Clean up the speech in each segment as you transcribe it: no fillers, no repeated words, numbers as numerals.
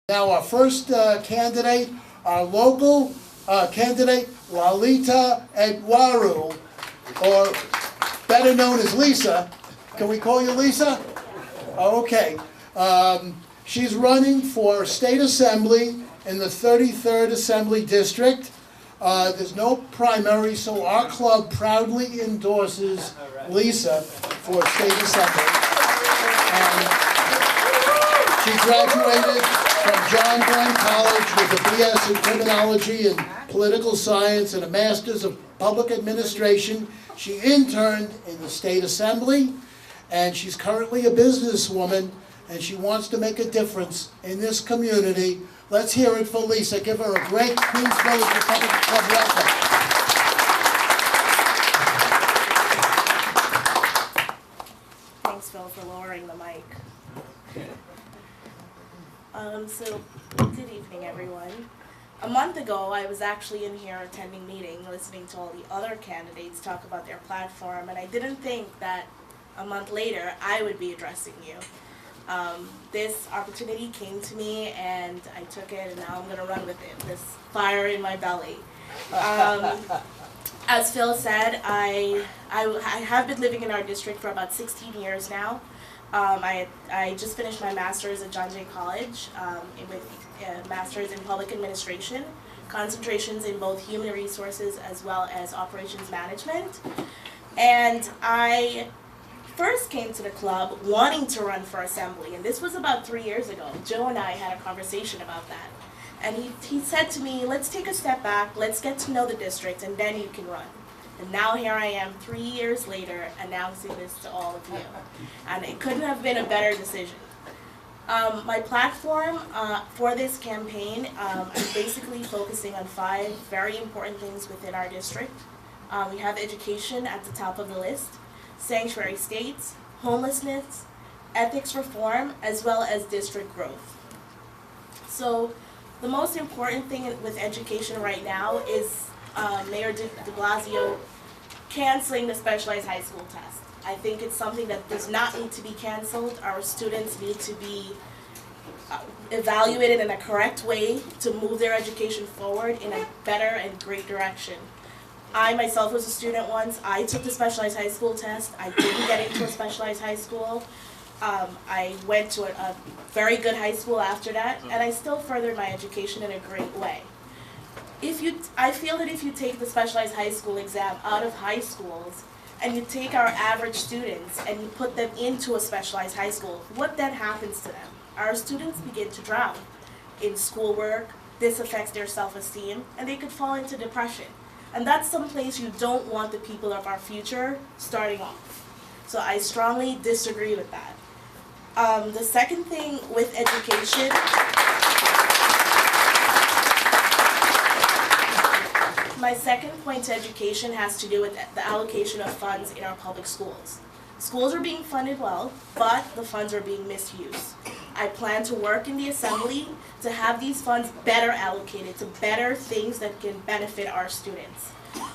Now our first candidate, our local candidate, Lalita Etwaroo, or better known as Lisa. Can we call you Lisa? Okay. She's running for state assembly in the 33rd Assembly District. There's no primary, so our club proudly endorses Lisa for state assembly. She graduated from John Glenn College with a BS in criminology and political science and a master's of public administration. She interned in the state assembly, and she's currently a businesswoman, and she wants to make a difference in this community. Let's hear it for Lisa. Give her a great Queens Village Republican Club welcome. Thanks, Phil, for lowering the mic. So, good evening, everyone. A month ago, I was actually in here attending a meeting, listening to all the other candidates talk about their platform, and I didn't think that a month later I would be addressing you. This opportunity came to me, and I took it, and now I'm going to run with it. This fire in my belly. As Phil said, I have been living in our district for about 16 years now. I just finished my master's at John Jay College with a master's in public administration, concentrations in both human resources as well as operations management. And I first came to the club wanting to run for assembly, and this was about 3 years ago. Joe and I had a conversation about that. And he said to me, let's take a step back, let's get to know the district, and then you can run. And now here I am 3 years later announcing this to all of you. And it couldn't have been a better decision. My platform for this campaign is basically focusing on 5 very important things within our district. We have education at the top of the list, sanctuary states, homelessness, ethics reform, as well as district growth. So the most important thing with education right now is Mayor de Blasio canceling the specialized high school test. I think it's something that does not need to be canceled. Our students need to be evaluated in a correct way to move their education forward in a better and great direction. I myself was a student once. I took the specialized high school test. I didn't get into a specialized high school. I went to a very good high school after that, and I still furthered my education in a great way. I feel that if you take the specialized high school exam out of high schools and you take our average students and you put them into a specialized high school, what then happens to them? Our students begin to drown in schoolwork. This affects their self-esteem, and they could fall into depression. And that's someplace you don't want the people of our future starting off. So I strongly disagree with that. The second thing with education, my second point to education has to do with the allocation of funds in our public schools. Schools are being funded well, but the funds are being misused. I plan to work in the assembly to have these funds better allocated to better things that can benefit our students.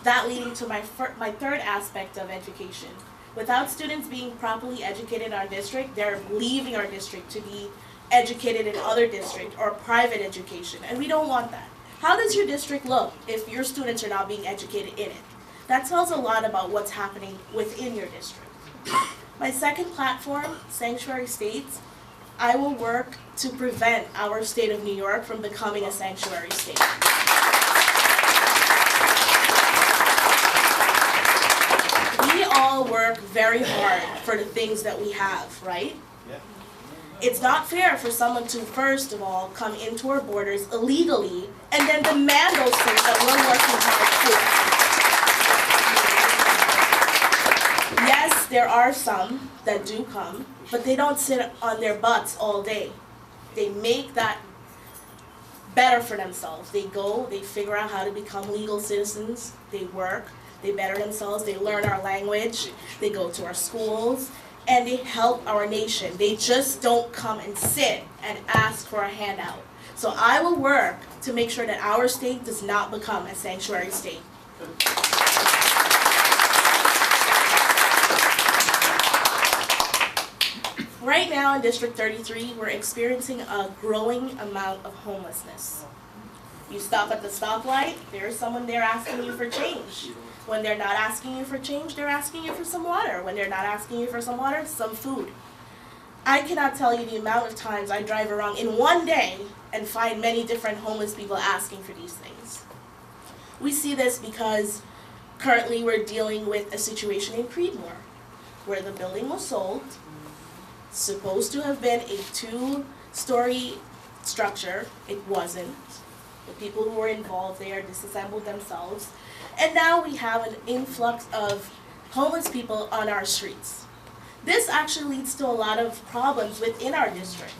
That leading to my third aspect of education. Without students being properly educated in our district, they're leaving our district to be educated in other districts or private education, and we don't want that. How does your district look if your students are not being educated in it? That tells a lot about what's happening within your district. My second platform, sanctuary states, I will work to prevent our state of New York from becoming a sanctuary state. We all work very hard for the things that we have, right? Yeah. It's not fair for someone to, first of all, come into our borders illegally and then demand those things that we're working hard for. Yes, there are some that do come, but they don't sit on their butts all day. They make that better for themselves. They go, they figure out how to become legal citizens, they work, they better themselves, they learn our language, they go to our schools, and they help our nation. They just don't come and sit and ask for a handout. So I will work to make sure that our state does not become a sanctuary state. Right now in District 33, we're experiencing a growing amount of homelessness. You stop at the stoplight, there's someone there asking you for change. When they're not asking you for change, they're asking you for some water. When they're not asking you for some water, some food. I cannot tell you the amount of times I drive around in one day and find many different homeless people asking for these things. We see this because currently we're dealing with a situation in Creedmoor where the building was sold, supposed to have been a 2-story structure. It wasn't. The people who were involved there disassembled themselves. And now we have an influx of homeless people on our streets. This actually leads to a lot of problems within our district.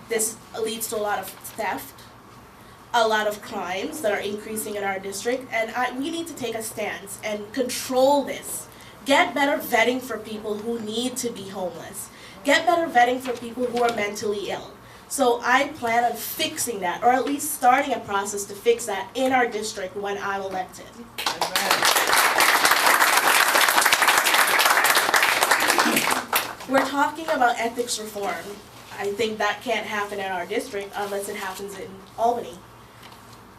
This leads to a lot of theft, a lot of crimes that are increasing in our district, and we need to take a stance and control this. Get better vetting for people who need to be homeless. Get better vetting for people who are mentally ill. So I plan on fixing that, or at least starting a process to fix that in our district when I'm elected. We're talking about ethics reform. I think that can't happen in our district unless it happens in Albany.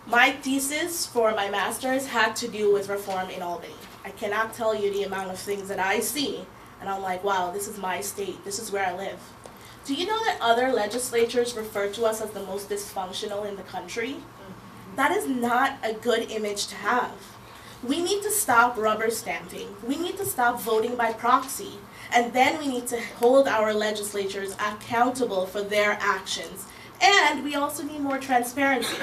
My thesis for my master's had to do with reform in Albany. I cannot tell you the amount of things that I see, and I'm like, wow, this is my state, this is where I live. Do you know that other legislatures refer to us as the most dysfunctional in the country? That is not a good image to have. We need to stop rubber stamping. We need to stop voting by proxy. And then we need to hold our legislatures accountable for their actions. And we also need more transparency.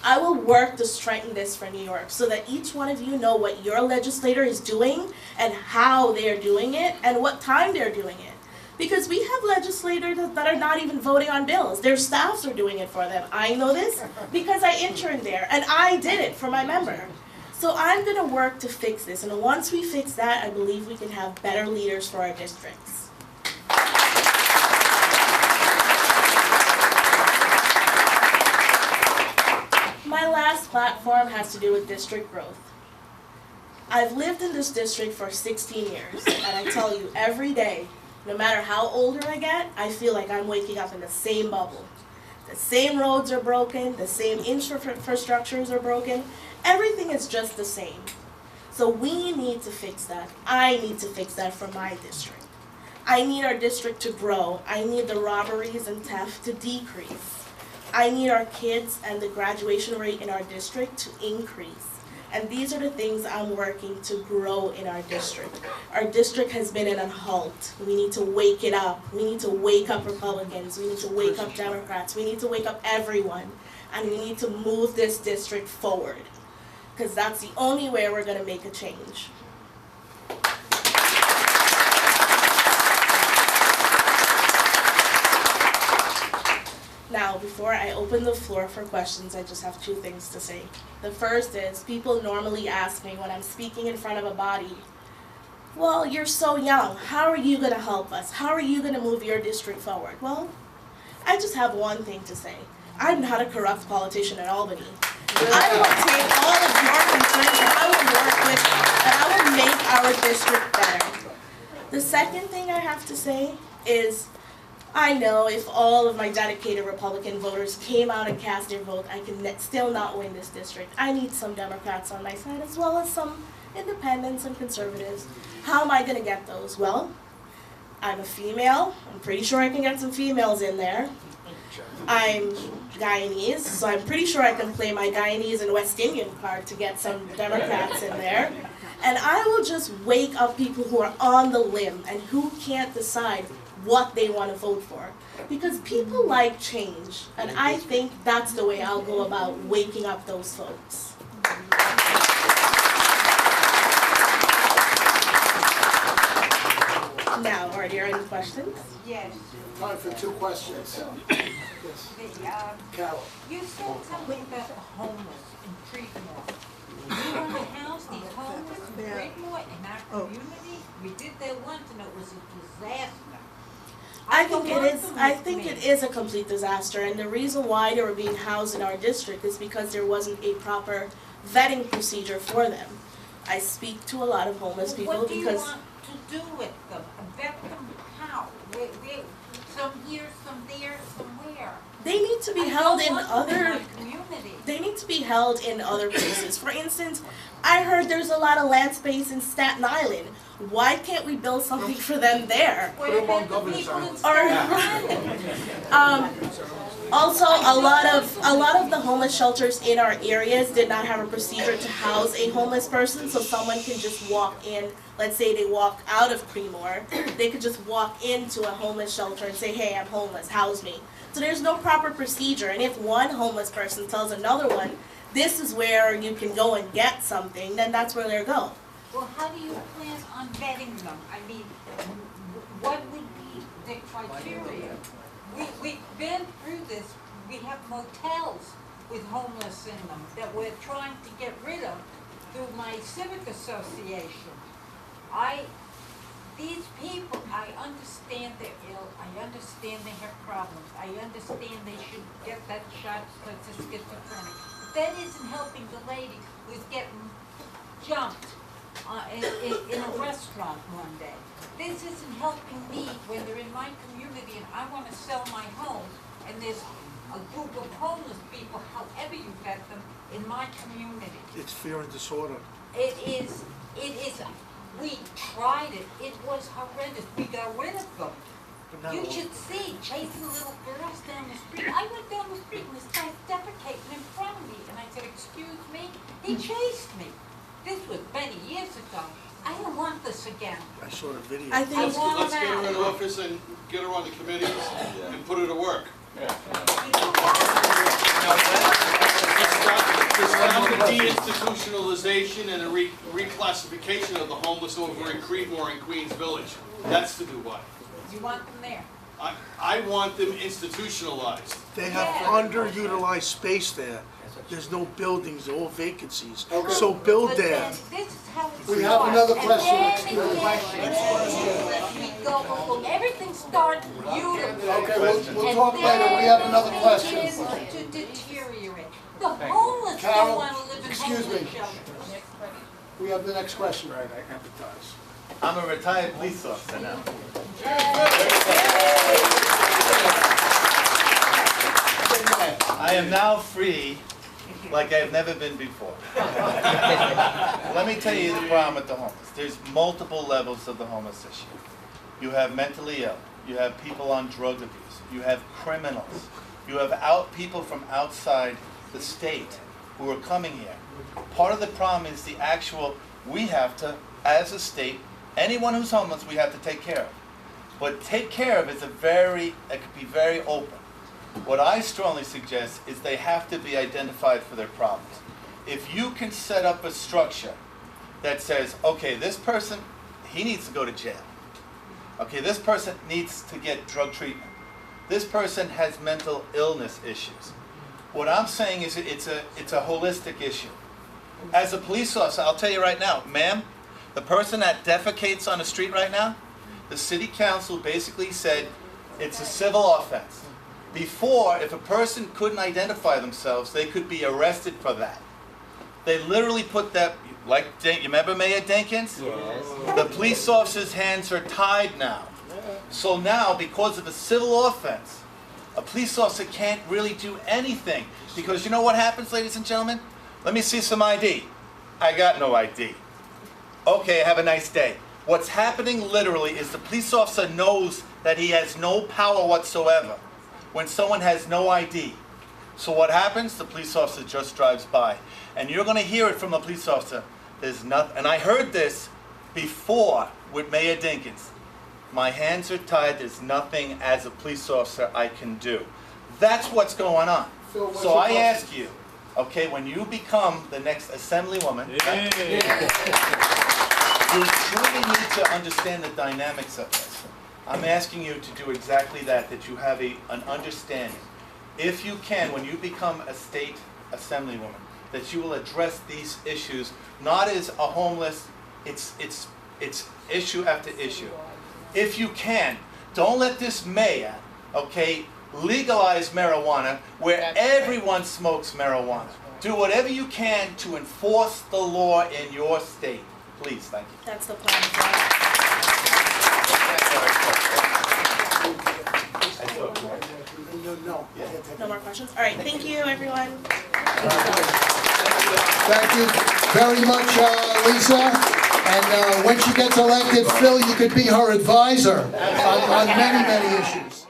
I will work to strengthen this for New York so that each one of you know what your legislator is doing and how they're doing it and what time they're doing it. Because we have legislators that are not even voting on bills. Their staffs are doing it for them. I know this because I interned there and I did it for my member. So I'm going to work to fix this, and once we fix that, I believe we can have better leaders for our districts. My last platform has to do with district growth. I've lived in this district for 16 years, and I tell you, every day, no matter how older I get, I feel like I'm waking up in the same bubble. The same roads are broken, the same infrastructures are broken, everything is just the same. So we need to fix that. I need to fix that for my district. I need our district to grow. I need the robberies and theft to decrease. I need our kids and the graduation rate in our district to increase. And these are the things I'm working to grow in our district. Our district has been in a halt. We need to wake it up. We need to wake up Republicans. We need to wake up Democrats. We need to wake up everyone. And we need to move this district forward. Because that's the only way we're going to make a change. Now, before I open the floor for questions, I just have 2 things to say. The first is, people normally ask me when I'm speaking in front of a body, well, you're so young, how are you going to help us? How are you going to move your district forward? Well, I just have one thing to say. I'm not a corrupt politician in Albany. I will take all of your concerns and I will work with them, and I will make our district better. The second thing I have to say is, I know if all of my dedicated Republican voters came out and cast their vote, I can still not win this district. I need some Democrats on my side as well as some independents and conservatives. How am I going to get those? Well, I'm a female. I'm pretty sure I can get some females in there. I'm Guyanese, so I'm pretty sure I can play my Guyanese and West Indian card to get some Democrats in there. And I will just wake up people who are on the limb and who can't decide what they want to vote for. Because people like change, and I think that's the way I'll go about waking up those folks. Now, are there any questions? Yes. Time for 2 questions. Yes. Carol. You said something about the homeless in Creedmoor. We want to house these homeless in Creedmoor in our community. We did that once and it was a disaster. I think it is a complete disaster, and the reason why they were being housed in our district is because there wasn't a proper vetting procedure for them. I speak to a lot of homeless people because... What do you want to do with them? Vet them how? some here, some there, somewhere. They need to be I held don't in want them in other. my community. They need to be held in other places. For instance, I heard there's a lot of land space in Staten Island. Why can't we build something for them there? What about the people in Or, Staten Island? also, a lot of the homeless shelters in our areas did not have a procedure to house a homeless person, so someone can just walk in. Let's say they walk out of Creemore, they could just walk into a homeless shelter and say, "Hey, I'm homeless, house me." So there's no proper procedure, and if one homeless person tells another one, "This is where you can go and get something," then that's where they'll go. Well, how do you plan on vetting them? I mean, what would be the criteria? We've been through this. We have motels with homeless in them that we're trying to get rid of through my civic association. These people, I understand they're ill, I understand they have problems, I understand they should get that shot because it's schizophrenic. But that isn't helping the lady who's getting jumped in a restaurant one day. This isn't helping me when they're in my community and I want to sell my home and there's a group of homeless people, however you vet them, in my community. It's fear and disorder. It is, we tried it, it was horrendous, we got rid of them. But now, You should see, chasing little girls down the street. I went down the street and this guy's defecating in front of me, and I said, "Excuse me?" He chased me. This was many years ago. I don't want this again. I saw the video. I think I want Let's them get her in out. office and get her on the committees and put her to work. To stop the deinstitutionalization and the reclassification of the homeless over in Creedmoor and Queens Village. That's to do what? You want them there. I want them institutionalized. They have Yeah. underutilized space there. There's no buildings, all vacancies. Okay. So build But there. then, this is how it We starts. have another And question. then Excuse me. we go, everything starts beautiful. Okay, we'll talk later. We have another question. And then it begins to deteriorate. The homeless Carol, don't want to live in excuse homeless me. shelters. We have the next question. Right, I empathize. I'm a retired police officer now. I am now free like I've never been before. Let me tell you the problem with the homeless. There's multiple levels of the homeless issue. You have mentally ill. You have people on drug abuse. You have criminals. You have people from outside the state who are coming here. Part of the problem is the actual, we have to, as a state, anyone who's homeless, we have to take care of. But take care of is it could be very open. What I strongly suggest is they have to be identified for their problems. If you can set up a structure that says, okay, this person, he needs to go to jail. Okay, this person needs to get drug treatment. This person has mental illness issues. What I'm saying is it's a holistic issue. As a police officer, I'll tell you right now, ma'am, the person that defecates on the street right now, the city council basically said it's a civil offense. Before, if a person couldn't identify themselves, they could be arrested for that. They literally put that, like, you remember Mayor Dinkins? Yes. The police officer's hands are tied now. So now, because of a civil offense, a police officer can't really do anything. Because you know what happens, ladies and gentlemen? Let me see some ID. I got no ID. Okay, have a nice day. What's happening literally is the police officer knows that he has no power whatsoever when someone has no ID. So what happens? The police officer just drives by. And you're going to hear it from the police officer. There's nothing. And I heard this before with Mayor Dinkins. My hands are tied. There's nothing as a police officer I can do. That's what's going on. Phil, what's So your I question? ask you, okay, when you become the next assemblywoman, you truly need to understand the dynamics of this. I'm asking you to do exactly that you have an understanding. If you can, when you become a state assemblywoman, that you will address these issues, not as a homeless, it's issue after issue. If you can, don't let this mayor, okay, legalize marijuana where everyone smokes marijuana. Do whatever you can to enforce the law in your state. Please, thank you. That's the plan. No. I can't take No it. more questions? All right, thank you, everyone. Thank you very much, Lisa. And when she gets elected, Phil, you could be her advisor on many, many issues.